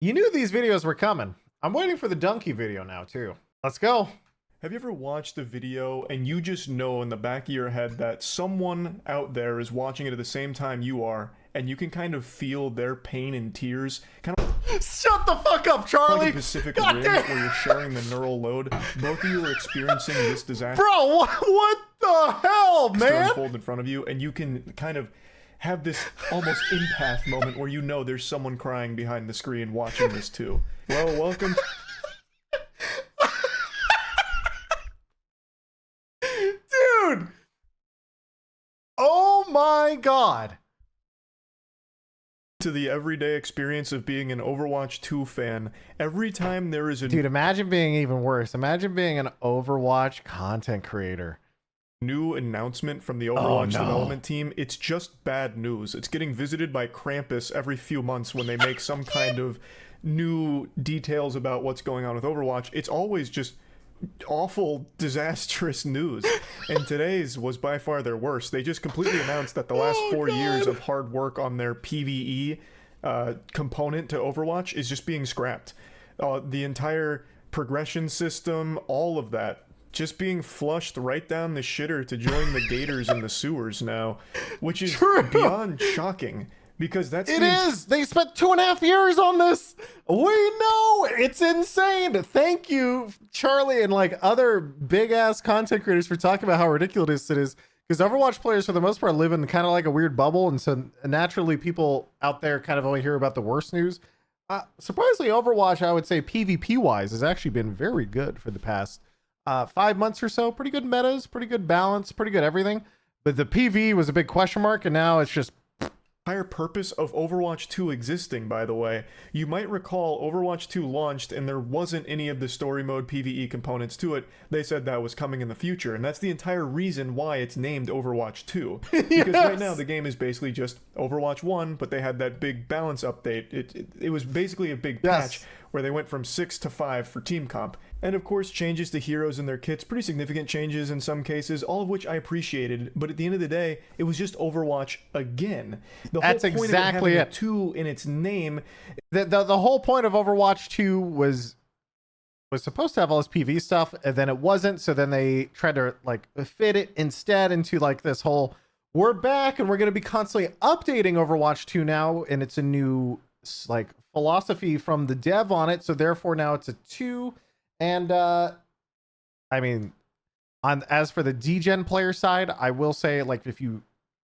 You knew these videos were coming. I'm waiting for the donkey video now, too. Let's go. Have you ever watched a video and you just know in the back of your head that someone out there is watching it at the same time you are, and you can kind of feel their pain and tears? Kind of Shut the fuck up, Charlie! like a Pacific Rim where you're sharing the neural load. Both of you are experiencing this disaster. Bro, what the hell, man? Unfold in front of you, and you can kind of have this almost empath moment where you know there's someone crying behind the screen watching this too. Well, welcome. Dude! Oh my god. To the everyday experience of being an Overwatch 2 fan. Every time there is a Dude, imagine being even worse. Imagine being an Overwatch content creator. new announcement from the Overwatch development team, it's just bad news. It's getting visited by Krampus every few months when they make some kind of new details about what's going on with Overwatch. It's always just awful, disastrous news. And today's was by far their worst. They just completely announced that the last 4 years of hard work on their PvE component to Overwatch is just being scrapped. The entire progression system, all of that, just being flushed right down the shitter to join the gators in the sewers now, which is beyond shocking. Because that's It is! They spent 2.5 years on this! We know! It's insane! Thank you, Charlie, and like other big-ass content creators for talking about how ridiculous it is. Because Overwatch players, for the most part, live in kind of like a weird bubble, and so naturally people out there kind of only hear about the worst news. Surprisingly, Overwatch, I would say, PvP-wise, has actually been very good for the past 5 months or so. Pretty good metas, pretty good balance, pretty good everything. But the PvE was a big question mark, and now it's just... entire purpose of Overwatch 2 existing, by the way. You might recall Overwatch 2 launched and there wasn't any of the story mode PvE components to it. They said that was coming in the future, and that's the entire reason why it's named Overwatch 2. Because right now the game is basically just Overwatch 1, but they had that big balance update. It was basically a big patch where they went from 6 to 5 for team comp. And of course, changes to heroes and their kits, pretty significant changes in some cases, all of which I appreciated, but at the end of the day, it was just Overwatch again. That's exactly it. 2 in its name. The whole point of Overwatch 2 was supposed to have all this PvE stuff, and then it wasn't, so then they tried to like fit it instead into like this whole, we're back and we're going to be constantly updating Overwatch 2 now, and it's a new like philosophy from the dev on it, so therefore now it's a 2. And I mean, as for the degen player side, I will say, like, if you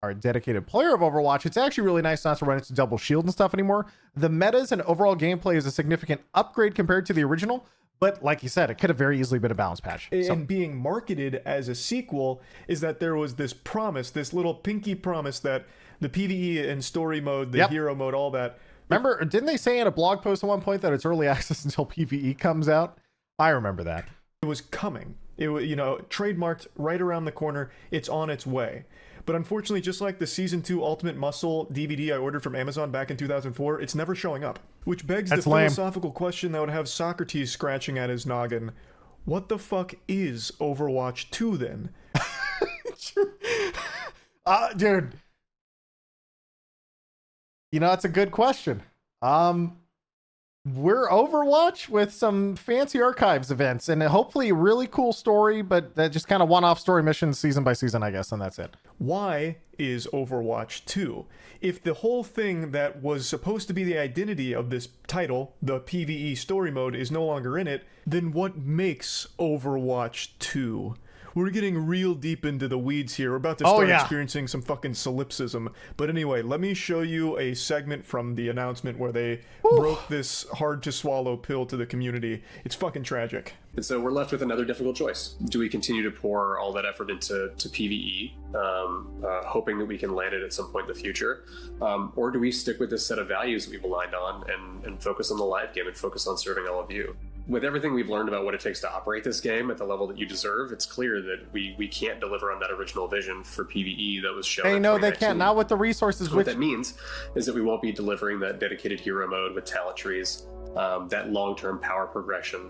are a dedicated player of Overwatch, it's actually really nice not to run into double shield and stuff anymore. The metas and overall gameplay is a significant upgrade compared to the original, but like you said, it could have very easily been a balance patch. And being marketed as a sequel is that there was this promise, this little pinky promise that the PvE and story mode, the hero mode, all that. Remember, didn't they say in a blog post at one point that it's early access until PvE comes out? I remember that. It was coming. It was, you know, trademarked right around the corner. It's on its way. But unfortunately, just like the Season 2 Ultimate Muscle DVD I ordered from Amazon back in 2004, it's never showing up. Which begs the philosophical question that would have Socrates scratching at his noggin. What the fuck is Overwatch 2 then? Dude. You know, it's a good question. We're Overwatch with some fancy archives events and hopefully a really cool story, but that just kind of one-off story missions season by season, I guess, and that's it. Why is Overwatch 2? If the whole thing that was supposed to be the identity of this title, the PvE story mode, is no longer in it, then what makes Overwatch 2? We're getting real deep into the weeds here. We're about to start experiencing some fucking solipsism. But anyway, let me show you a segment from the announcement where they broke this hard-to-swallow pill to the community. It's fucking tragic. And so we're left with another difficult choice. Do we continue to pour all that effort into PvE, hoping that we can land it at some point in the future? Or do we stick with this set of values that we've aligned on and focus on the live game and focus on serving all of you? With everything we've learned about what it takes to operate this game at the level that you deserve, it's clear that we can't deliver on that original vision for PvE that was shown. Hey, no, they can't. Not with the resources. So what that means is that we won't be delivering that dedicated hero mode with talent trees, that long-term power progression.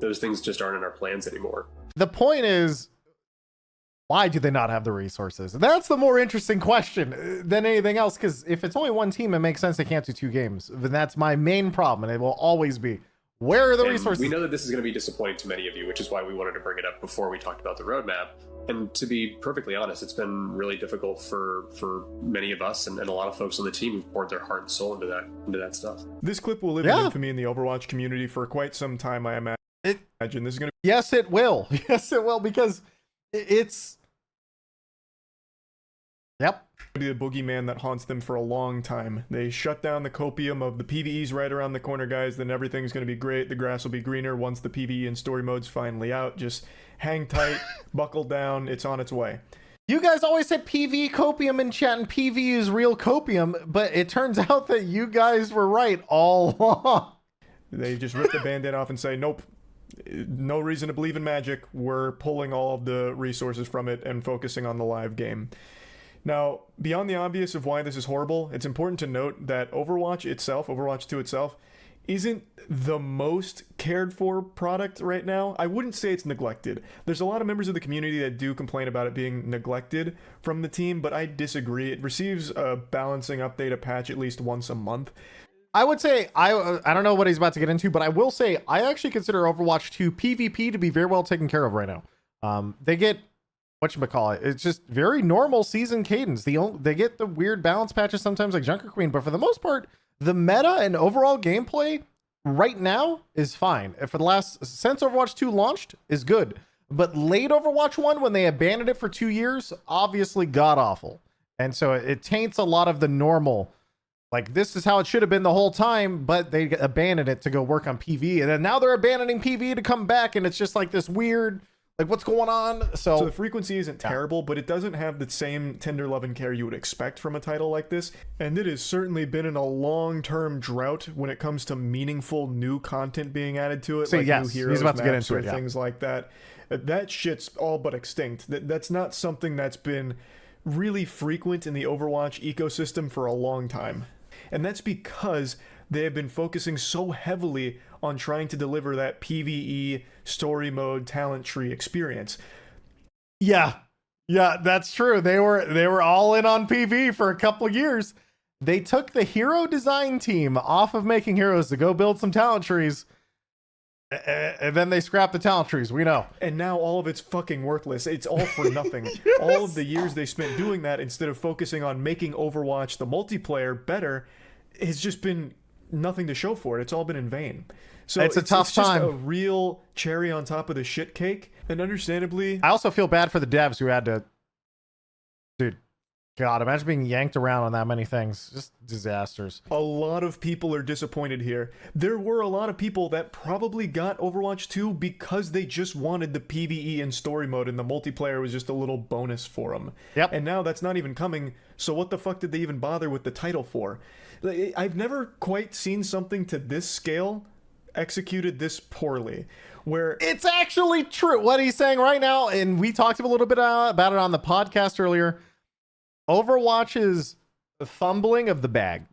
Those things just aren't in our plans anymore. The point is, Why do they not have the resources? That's the more interesting question than anything else, because if it's only one team, it makes sense they can't do 2 games. Then that's my main problem, and it will always be, where are the resources? We know that this is going to be disappointing to many of you, which is why we wanted to bring it up before we talked about the roadmap. And to be perfectly honest, it's been really difficult for many of us and a lot of folks on the team who've poured their heart and soul into that stuff. This clip will live in infamy in the Overwatch community for quite some time, I imagine. This is going to Yes, it will. Yes, it will, because it's... Yep. be the boogeyman that haunts them for a long time. They shut down the copium of the PvE's right around the corner, guys, then everything's going to be great. The grass will be greener once the PvE and story mode's finally out. Just hang tight, buckle down, it's on its way. You guys always said PvE copium in chat, and PvE is real copium, but it turns out that you guys were right all along. They just rip the band-aid off and say, nope, no reason to believe in magic. We're pulling all of the resources from it and focusing on the live game. Now, beyond the obvious of why this is horrible, it's important to note that Overwatch itself, Overwatch 2 itself, isn't the most cared for product right now. I wouldn't say it's neglected. There's a lot of members of the community that do complain about it being neglected from the team, but I disagree. It receives a balancing update, a patch at least once a month. I would say, I don't know what he's about to get into, but I will say, I actually consider Overwatch 2 PvP to be very well taken care of right now. They get, whatchamacallit, it's just very normal season cadence. They get the weird balance patches sometimes like Junker Queen, but for the most part, the meta and overall gameplay right now is fine. For the since Overwatch 2 launched, is good. But late Overwatch 1, when they abandoned it for 2 years, obviously god-awful. And so it taints a lot of the normal, like, this is how it should have been the whole time, but they abandoned it to go work on PvE. And then now they're abandoning PvE to come back, and it's just like this weird, like, what's going on? So the frequency isn't terrible, but it doesn't have the same tender love and care you would expect from a title like this. And it has certainly been in a long-term drought when it comes to meaningful new content being added to it. So like yes, new heroes, he's about to get maps, into it, or things like that. That shit's all but extinct. That's not something that's been really frequent in the Overwatch ecosystem for a long time. And that's because they have been focusing so heavily on trying to deliver that PvE story mode talent tree experience. Yeah, that's true. They were all in on PvE for a couple of years. They took the hero design team off of making heroes to go build some talent trees, and then they scrapped the talent trees. We know. And now all of it's fucking worthless. It's all for nothing. Yes. All of the years they spent doing that instead of focusing on making Overwatch the multiplayer better has just been nothing to show for it. It's all been in vain. So it's a tough time. Just a real cherry on top of the shit cake. And understandably, I also feel bad for the devs who had to, dude, God, imagine being yanked around on that many things. Just disasters. A lot of people are disappointed here. There were a lot of people that probably got Overwatch 2 because they just wanted the PvE and story mode, and the multiplayer was just a little bonus for them. Yep. And now that's not even coming, so what the fuck did they even bother with the title for? I've never quite seen something to this scale executed this poorly, where it's actually true what he's saying right now, and we talked a little bit about it on the podcast earlier. Overwatch's fumbling of the bag,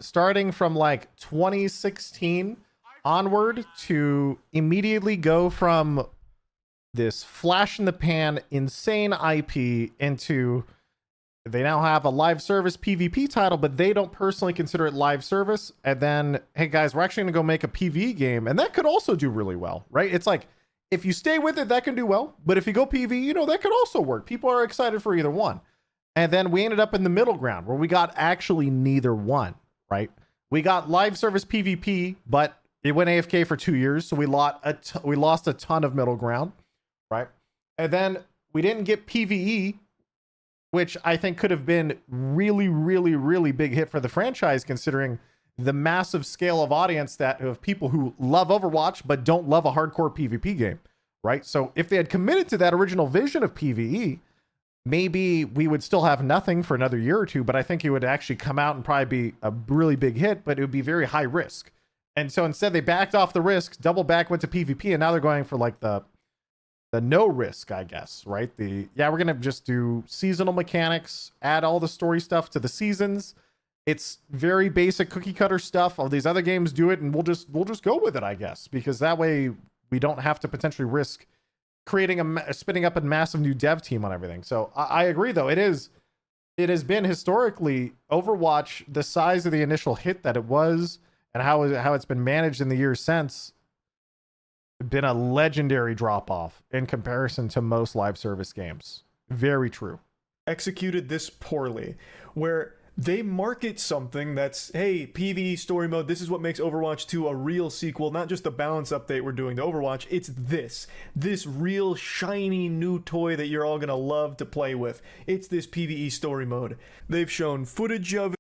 starting from like 2016 onward, to immediately go from this flash in the pan insane IP into, they now have a live service PvP title, but they don't personally consider it live service. And then, hey guys, we're actually gonna go make a PvE game, and that could also do really well, right? It's like, if you stay with it, that can do well, but if you go PvE, you know, that could also work. People are excited for either one. And then we ended up in the middle ground where we got actually neither one, right? We got live service PvP, but it went AFK for 2 years, so we lost a ton of middle ground, right? And then we didn't get PvE, which I think could have been really, really, really big hit for the franchise, considering the massive scale of audience that of people who love Overwatch but don't love a hardcore PvP game, right? So if they had committed to that original vision of PvE, maybe we would still have nothing for another year or two, but I think it would actually come out and probably be a really big hit, but it would be very high risk. And so instead they backed off the risk, double back, went to PvP, and now they're going for like the no risk, I guess, right? We're going to just do seasonal mechanics, add all the story stuff to the seasons. It's very basic cookie cutter stuff. All these other games do it, and we'll just go with it, I guess, because that way we don't have to potentially risk creating spinning up a massive new dev team on everything. So I agree, though. It has been historically Overwatch, the size of the initial hit that it was, and how it's been managed in the years since, been a legendary drop off in comparison to most live service games. Very true. Executed this poorly, where they market something that's, hey, PvE story mode, this is what makes Overwatch 2 a real sequel, not just the balance update we're doing to Overwatch. It's this real shiny new toy that you're all gonna love to play with. It's this PvE story mode. They've shown footage of it.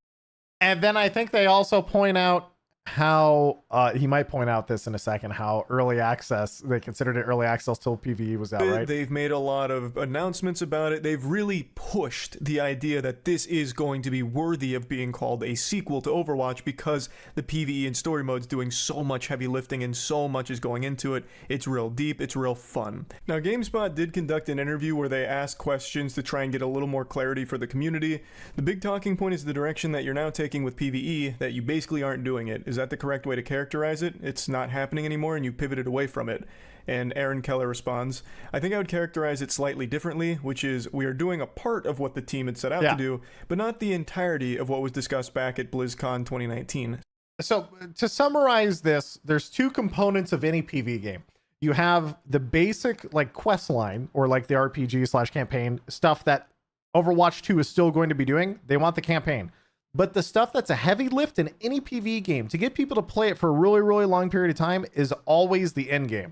And then I think they also point out how he might point out this in a second, how early access, they considered it early access till PvE was out, right? They've made a lot of announcements about it. They've really pushed the idea that this is going to be worthy of being called a sequel to Overwatch because the PvE and story mode's doing so much heavy lifting and so much is going into it. It's real deep, it's real fun. Now, Gamespot did conduct an interview where they asked questions to try and get a little more clarity for the community. The big talking point is the direction that you're now taking with PvE, that you basically aren't doing it. Is that the correct way to characterize it? It's not happening anymore and you pivoted away from it. And Aaron Keller responds, I think I would characterize it slightly differently, which is we are doing a part of what the team had set out to do, but not the entirety of what was discussed back at BlizzCon 2019. So to summarize this, there's two components of any PvE game. You have the basic like quest line, or like the RPG / campaign stuff that Overwatch 2 is still going to be doing. They want the campaign. But the stuff that's a heavy lift in any PvE game to get people to play it for a really, really long period of time is always the end game,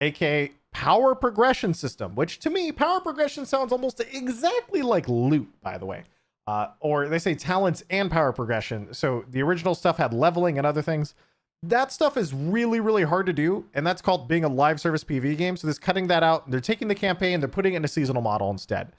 aka power progression system, which to me, power progression sounds almost exactly like loot, by the way. Or they say talents and power progression. So the original stuff had leveling and other things. That stuff is really, really hard to do. And that's called being a live service PvE game. So this cutting that out. They're taking the campaign, they're putting it in a seasonal model instead.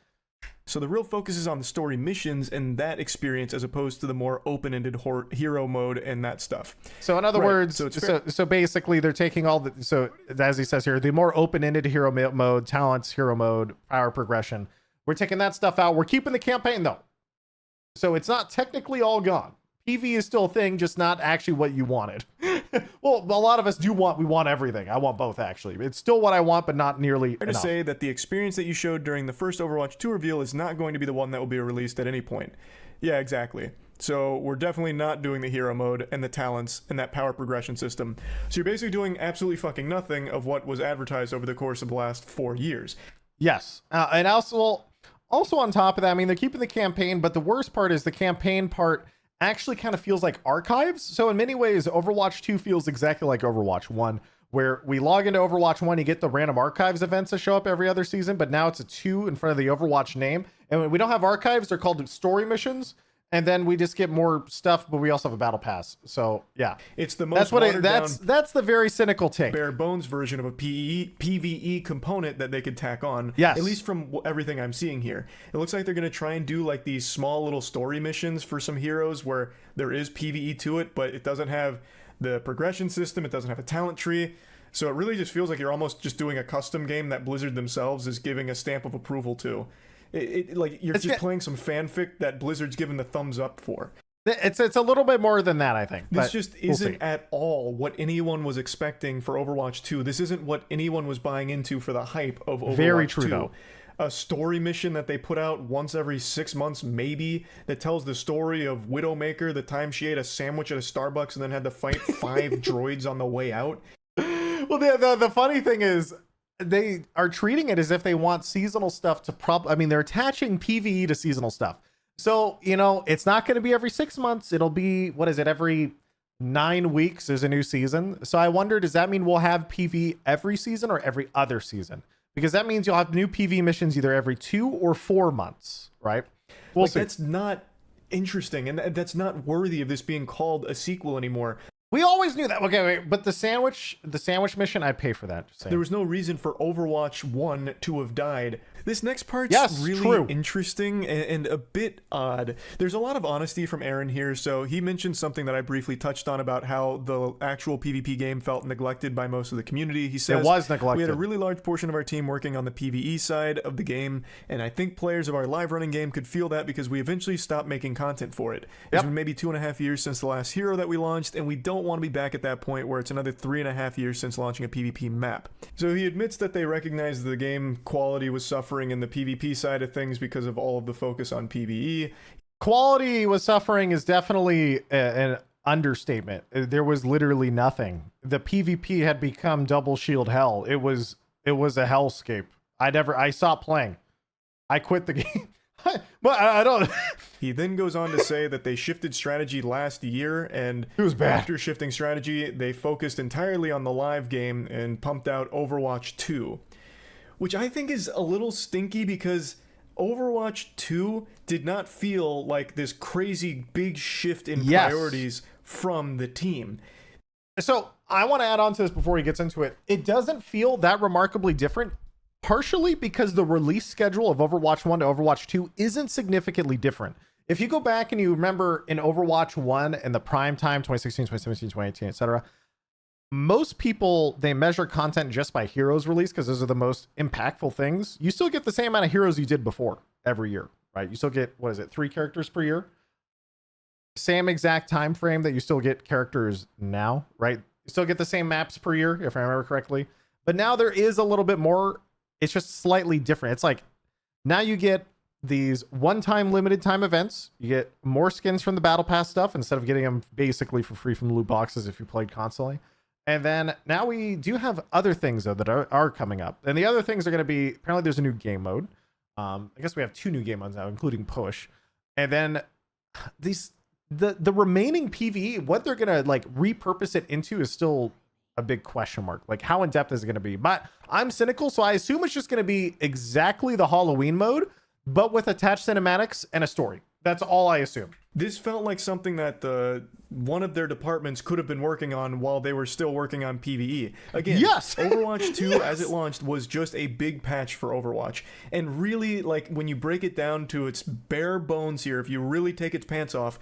So the real focus is on the story missions and that experience as opposed to the more open-ended hero mode and that stuff. So in other words, so basically they're taking all the, so as he says here, the more open-ended hero mode, talents, hero mode, power progression, we're taking that stuff out. We're keeping the campaign though. So it's not technically all gone. PvE is still a thing, just not actually what you wanted. Well, a lot of us we want everything. I want both, actually. It's still what I want, but not nearly enough. Fair to say that the experience that you showed during the first Overwatch 2 reveal is not going to be the one that will be released at any point. Yeah, exactly. So we're definitely not doing the hero mode and the talents and that power progression system. So you're basically doing absolutely fucking nothing of what was advertised over the course of the last 4 years. Yes. And also on top of that, I mean, they're keeping the campaign, but the worst part is the campaign part actually kind of feels like archives. So in many ways, Overwatch 2 feels exactly like Overwatch 1, where we log into Overwatch 1, you get the random archives events that show up every other season, but now it's a 2 in front of the Overwatch name. And when we don't have archives, they're called story missions. And then we just get more stuff, but we also have a battle pass. So yeah, it's the most that's the very cynical take. Bare bones version of a PvE component that they could tack on. Yes. At least from everything I'm seeing here, it looks like they're going to try and do like these small little story missions for some heroes where there is PvE to it, but it doesn't have the progression system. It doesn't have a talent tree. So it really just feels like you're almost just doing a custom game that Blizzard themselves is giving a stamp of approval to. Like you're just playing some fanfic that Blizzard's given the thumbs up for. It's a little bit more than that, I think. This just isn't at all what anyone was expecting for Overwatch 2. This isn't what anyone was buying into for the hype of Overwatch 2. Very true, though. A story mission that they put out once every 6 months, maybe, that tells the story of Widowmaker, the time she ate a sandwich at a Starbucks and then had to fight 5 droids on the way out. Well, the funny thing is, they are treating it as if they want seasonal stuff to they're attaching PvE to seasonal stuff. So, you know, it's not going to be every 6 months. It'll be, every 9 weeks there's a new season. So I wonder, does that mean we'll have PvE every season or every other season? Because that means you'll have new PvE missions either every 2 or 4 months, right? We'll see. That's not interesting, and that's not worthy of this being called a sequel anymore. We always knew that. Okay, wait, but the sandwich mission, I'd pay for that. There was no reason for Overwatch 1 to have died. This next part's really true. interesting and a bit odd. There's a lot of honesty from Aaron here. So he mentioned something that I briefly touched on about how the actual PvP game felt neglected by most of the community. He says, it was neglected. We had a really large portion of our team working on the PvE side of the game, and I think players of our live running game could feel that because we eventually stopped making content for it. It's been maybe 2.5 years since the last hero that we launched, and we don't want to be back at that point where it's another 3.5 years since launching a PvP map. So he admits that they recognize the game quality was suffering in the PvP side of things because of all of the focus on PvE. Quality was suffering is definitely an understatement. There was literally nothing. The PvP had become double shield hell. It was a hellscape. I stopped playing. I quit the game. But I don't. He then goes on to say that they shifted strategy last year, and it was bad. After shifting strategy, they focused entirely on the live game and pumped out Overwatch 2, which I think is a little stinky because Overwatch 2 did not feel like this crazy big shift in priorities from the team. So I want to add on to this before he gets into it. It doesn't feel that remarkably different, partially because the release schedule of Overwatch 1 to Overwatch 2 isn't significantly different. If you go back and you remember in Overwatch 1 and the prime time, 2016, 2017, 2018, etc., most people, they measure content just by heroes release because those are the most impactful things. You still get the same amount of heroes you did before every year, right? You still get, 3 characters per year? Same exact time frame that you still get characters now, right? You still get the same maps per year, if I remember correctly. But now there is a little bit more. It's just slightly different. It's like now you get these one-time limited time events. You get more skins from the battle pass stuff instead of getting them basically for free from the loot boxes if you played constantly. And then now we do have other things though that are coming up. And the other things are going to be, apparently there's a new game mode. I guess we have 2 new game modes now, including push. And then the remaining PvE, what they're going to like repurpose it into is still a big question mark. Like how in depth is it going to be? But I'm cynical, so I assume it's just going to be exactly the Halloween mode, but with attached cinematics and a story. That's all I assume. This felt like something that one of their departments could have been working on while they were still working on PvE. Again, yes. Overwatch 2 as it launched was just a big patch for Overwatch. And really, like when you break it down to its bare bones here, if you really take its pants off,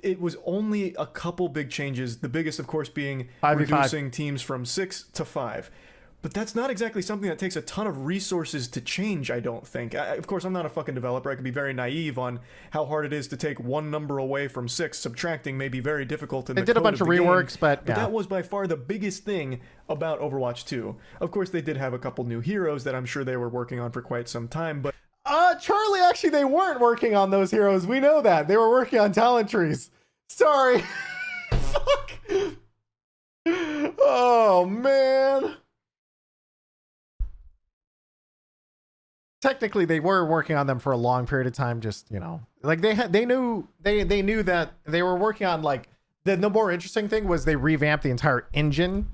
it was only a couple big changes. The biggest, of course, being 5v5. Reducing teams from 6 to 5. But that's not exactly something that takes a ton of resources to change, I don't think. Of course, I'm not a fucking developer. I could be very naive on how hard it is to take one number away from 6. Subtracting may be very difficult in the code They did a bunch of reworks, but that was by far the biggest thing about Overwatch 2. Of course, they did have a couple new heroes that I'm sure they were working on for quite some time, but Charlie, actually, they weren't working on those heroes. We know that. They were working on talent trees. Sorry. Fuck. Oh, man. Technically, they were working on them for a long period of time. Just, like they knew that they were working on like the more interesting thing was they revamped the entire engine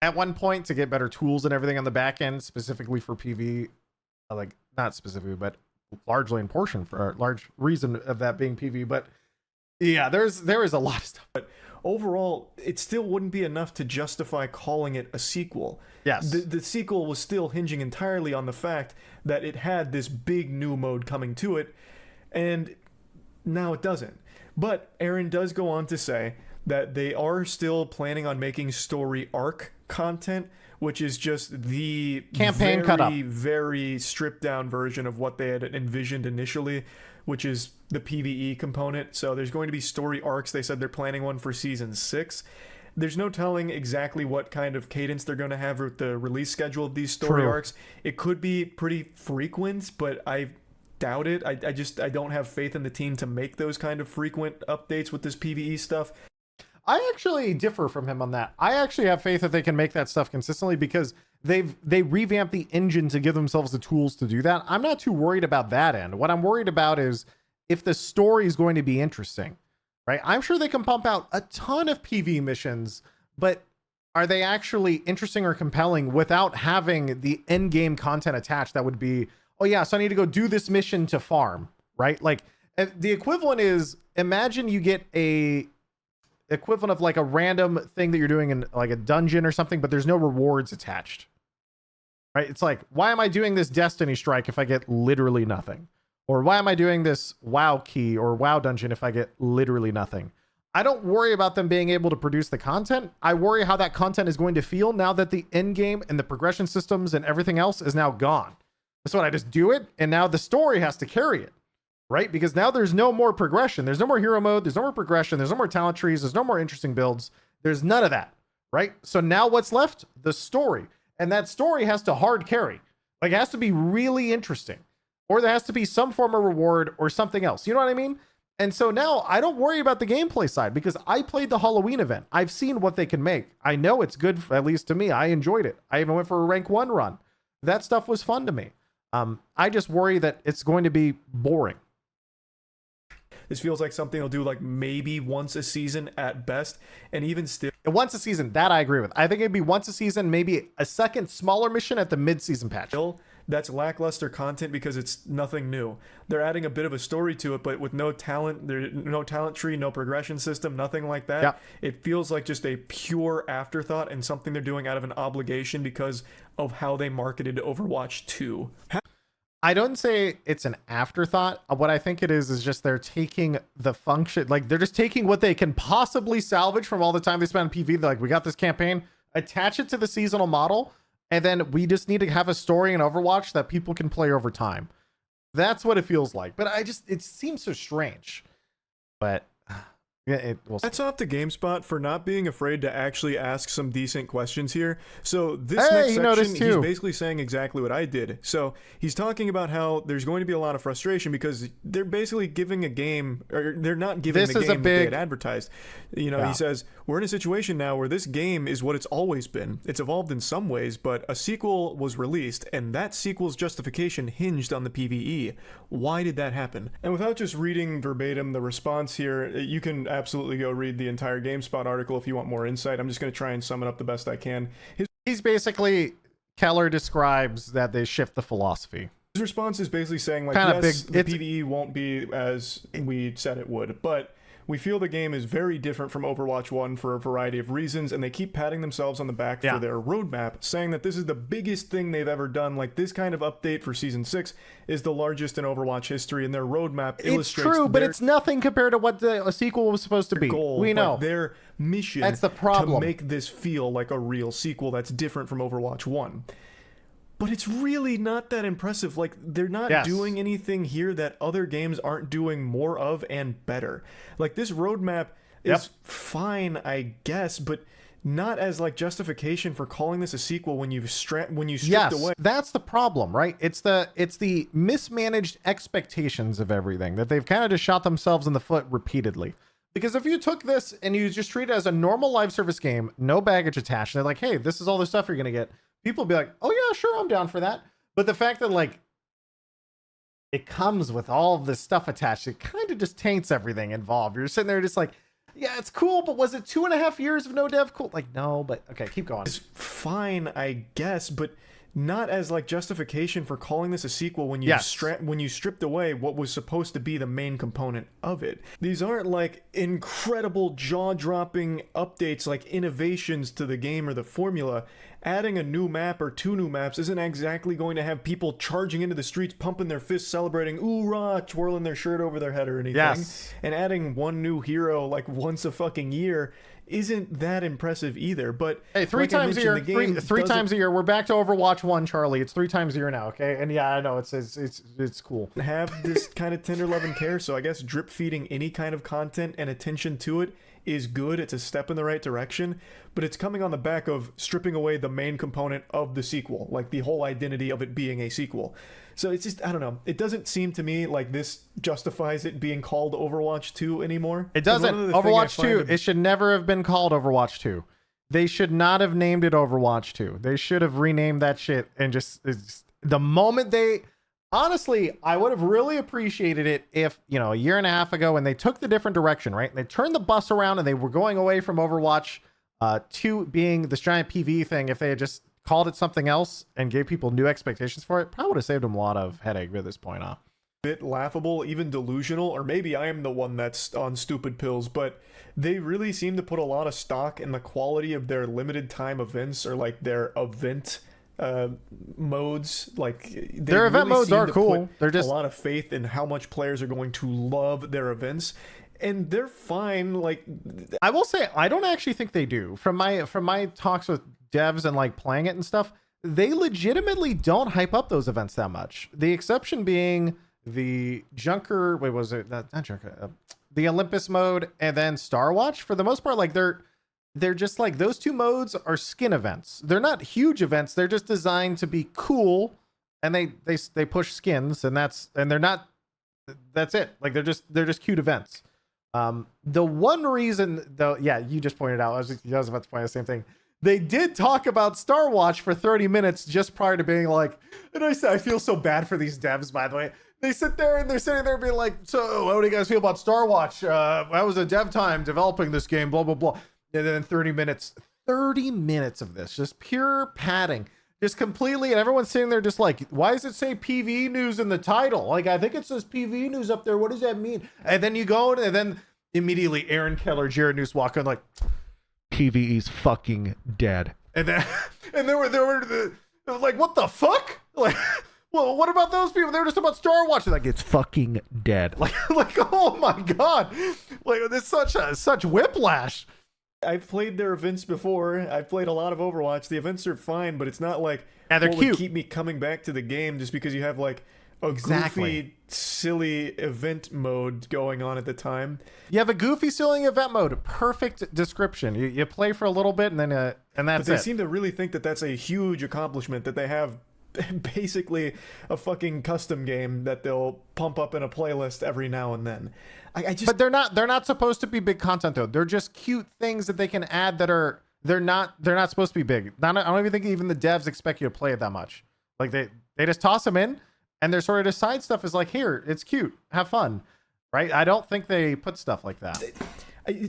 at one point to get better tools and everything on the back end, specifically for PV. Like not specifically, but largely in portion for a large reason of that being PV. But yeah, there is a lot of stuff. But overall, it still wouldn't be enough to justify calling it a sequel. Yes. The sequel was still hinging entirely on the fact that it had this big new mode coming to it, and now it doesn't. But Aaron does go on to say that they are still planning on making story arc content, which is just the campaign cut up, very stripped down version of what they had envisioned initially, which is the PvE component. So there's going to be story arcs. They said they're planning one for season 6. There's no telling exactly what kind of cadence they're going to have with the release schedule of these story arcs. It could be pretty frequent, but I doubt it. I don't have faith in the team to make those kind of frequent updates with this PvE stuff. I actually differ from him on that. I actually have faith that they can make that stuff consistently because they revamped the engine to give themselves the tools to do that. I'm not too worried about that end. What I'm worried about is if the story is going to be interesting, right? I'm sure they can pump out a ton of PV missions, but are they actually interesting or compelling without having the end game content attached? That would be, oh yeah, so I need to go do this mission to farm, right? Like the equivalent is, imagine you get a equivalent of like a random thing that you're doing in like a dungeon or something, but there's no rewards attached. right? It's like, why am I doing this Destiny strike if I get literally nothing? Or why am I doing this WoW key or WoW dungeon if I get literally nothing? I don't worry about them being able to produce the content. I worry how that content is going to feel now that the end game and the progression systems and everything else is now gone. So I just do it, and now the story has to carry it, right? Because now there's no more progression. There's no more hero mode. There's no more progression. There's no more talent trees. There's no more interesting builds. There's none of that, right? So now what's left? The story. And that story has to hard carry. Like, it has to be really interesting. Or there has to be some form of reward or something else. You know what I mean? And so now I don't worry about the gameplay side because I played the Halloween event. I've seen what they can make. I know it's good, at least to me. I enjoyed it. I even went for a rank 1 run. That stuff was fun to me. I just worry that it's going to be boring. This feels like something they'll do like maybe once a season at best, and even still. Once a season, that I agree with. I think it'd be once a season, maybe a second smaller mission at the mid-season patch. That's lackluster content because it's nothing new. They're adding a bit of a story to it, but with no talent, there's no talent tree, no progression system, nothing like that. Yeah. It feels like just a pure afterthought and something they're doing out of an obligation because of how they marketed Overwatch 2. I don't say it's an afterthought. What I think it is just they're taking the function, like they're just taking what they can possibly salvage from all the time they spent on PV. They're like, we got this campaign, attach it to the seasonal model, and then we just need to have a story in Overwatch that people can play over time. That's what it feels like. But it seems so strange. But That's off to GameSpot for not being afraid to actually ask some decent questions here. So this Hey, next section, too. he's basically saying exactly what I did. So he's talking about how there's going to be a lot of frustration because they're basically giving a game, or they're not giving This the is game a that they big- had advertised. You know, Yeah. he says, we're in a situation now where this game is what it's always been. It's evolved in some ways, but a sequel was released, and that sequel's justification hinged on the PvE. Why did that happen? And without just reading verbatim the response here, you can absolutely go read the entire GameSpot article if you want more insight. I'm just going to try and sum it up the best I can. he's basically, Keller describes that they shift the philosophy. His response is basically saying, like, Kinda yes, big- the PvE won't be as we said it would, but we feel the game is very different from Overwatch 1 for a variety of reasons, and they keep patting themselves on the back Yeah. for their roadmap, saying that this is the biggest thing they've ever done. Like, this kind of update for Season 6 is the largest in Overwatch history, and their roadmap It's illustrates true, but their it's nothing compared to what a sequel was supposed to be. goal, We know. but their mission That's the problem. to make this feel like a real sequel that's different from Overwatch 1. But it's really not that impressive. Like, they're not Yes. doing anything here that other games aren't doing more of and better. Like, this roadmap is fine, I guess, but not as like justification for calling this a sequel when you've stripped away. That's the problem, right? It's the mismanaged expectations of everything that they've kind of just shot themselves in the foot repeatedly. Because if you took this and you just treat it as a normal live service game, no baggage attached, and they're like, hey, this is all the stuff you're gonna get, people be like, oh yeah, sure, I'm down for that. But the fact that like it comes with all of this stuff attached, it kind of just taints everything involved. You're sitting there just like, yeah, it's cool, but was it 2.5 years of no dev cool? Like, no, but okay, keep going. It's fine, I guess, but not as like justification for calling this a sequel when you when you stripped away what was supposed to be the main component of it. These aren't like incredible jaw-dropping updates, like innovations to the game or the formula. Adding a new map or 2 new maps isn't exactly going to have people charging into the streets, pumping their fists, celebrating, "Oorah," twirling their shirt over their head or anything. Yes. And adding 1 new hero like once a fucking year isn't that impressive either. But hey, three like I times a year, mentioned, the game three doesn't times a year. We're back to Overwatch 1, Charlie. It's 3 times a year now, okay? And yeah, I know it's cool. have this kind of tender love and care, so I guess drip feeding any kind of content and attention to it is good. It's a step in the right direction, but it's coming on the back of stripping away the main component of the sequel, like the whole identity of it being a sequel. So it's just, I don't know, it doesn't seem to me like this justifies it being called Overwatch 2 anymore. It doesn't. Overwatch 2, it should never have been called Overwatch 2. They should not have named it Overwatch 2. They should have renamed that shit and just the moment they... Honestly, I would have really appreciated it if, you know, a year and a half ago when they took the different direction, right? And they turned the bus around and they were going away from Overwatch 2 being this giant PvE thing. If they had just called it something else and gave people new expectations for it, probably would have saved them a lot of headache at this point, huh? Bit laughable, even delusional, or maybe I am the one that's on stupid pills, but they really seem to put a lot of stock in the quality of their limited time events or like their event modes. Like Their event modes are cool. They're just a lot of faith in how much players are going to love their events, and they're fine. Like I will say, I don't actually think they do. From my talks with devs and like playing it and stuff, they legitimately don't hype up those events that much. The exception being the Junker. Wait, was it not Junker? The Olympus mode and then Star Watch. For the most part, like they're just like those two modes are skin events. They're not huge events. They're just designed to be cool, and they push skins, and that's it. Like they're just cute events. The one reason though, yeah, you just pointed out. I was about to point out the same thing. They did talk about Star Watch for 30 minutes just prior to being like, and I feel so bad for these devs, by the way. They sit there and they're sitting there being like, so how do you guys feel about Star Watch? That was a dev time developing this game, blah, blah, blah. And then 30 minutes of this, just pure padding, just completely. And everyone's sitting there just like, why does it say PvE news in the title? Like, I think it says PvE news up there. What does that mean? And then you go and then immediately Aaron Keller, Jared News walk on like, PvE's fucking dead. And then, and they were like, what the fuck? Like, well, what about those people? They were just about Star Watch. They're like, it's fucking dead. Like, oh my God. Like, it's such whiplash. I've played their events before. I've played a lot of Overwatch. The events are fine, but it's not like they're what cute. Would keep me coming back to the game just because you have like a goofy, silly event mode going on at the time. You have a goofy, silly event mode. Perfect description. You play for a little bit and then and that's but they it. seem to really think that that's a huge accomplishment, that they have basically a fucking custom game that they'll pump up in a playlist every now and then. But they're not supposed to be big content though. They're just cute things that they can add that are they're not supposed to be big. I don't even think even the devs expect you to play it that much. Like they just toss them in, and their sort of side stuff is like, here, it's cute, have fun, right? I don't think they put stuff like that.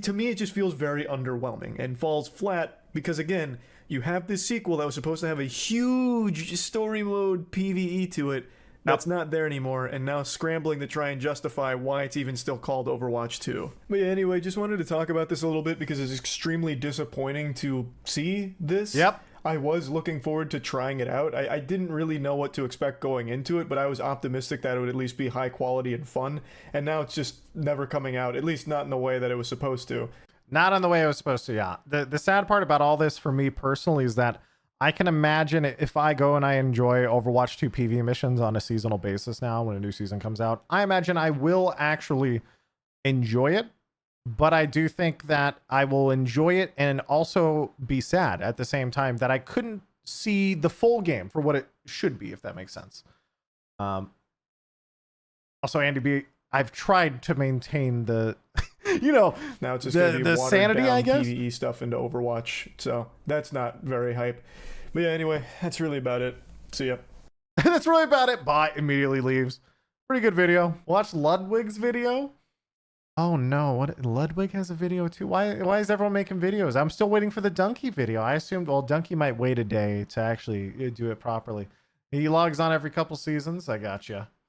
To me, it just feels very underwhelming and falls flat because, again, you have this sequel that was supposed to have a huge story mode PvE to it. That's not there anymore, and now scrambling to try and justify why it's even still called Overwatch 2. But yeah, anyway, just wanted to talk about this a little bit because it's extremely disappointing to see this. Yep. I was looking forward to trying it out. I didn't really know what to expect going into it, but I was optimistic that it would at least be high quality and fun, and now it's just never coming out, at least not in the way that it was supposed to. Not in the way it was supposed to, yeah. The sad part about all this for me personally is that I can imagine if I go and I enjoy Overwatch 2 PvE missions on a seasonal basis now when a new season comes out, I imagine I will actually enjoy it. But I do think that I will enjoy it and also be sad at the same time that I couldn't see the full game for what it should be, if that makes sense. Also, Andy B, I've tried to maintain the, now it's just the sanity, I guess. PvE stuff into Overwatch, so that's not very hype. But yeah, anyway, that's really about it. See ya. That's really about it. Bye. Immediately leaves. Pretty good video. Watch Ludwig's video. Oh no, what, Ludwig has a video too? Why is everyone making videos? I'm still waiting for the Donkey video. I assumed, well, Donkey might wait a day to actually do it properly. He logs on every couple seasons. I gotcha.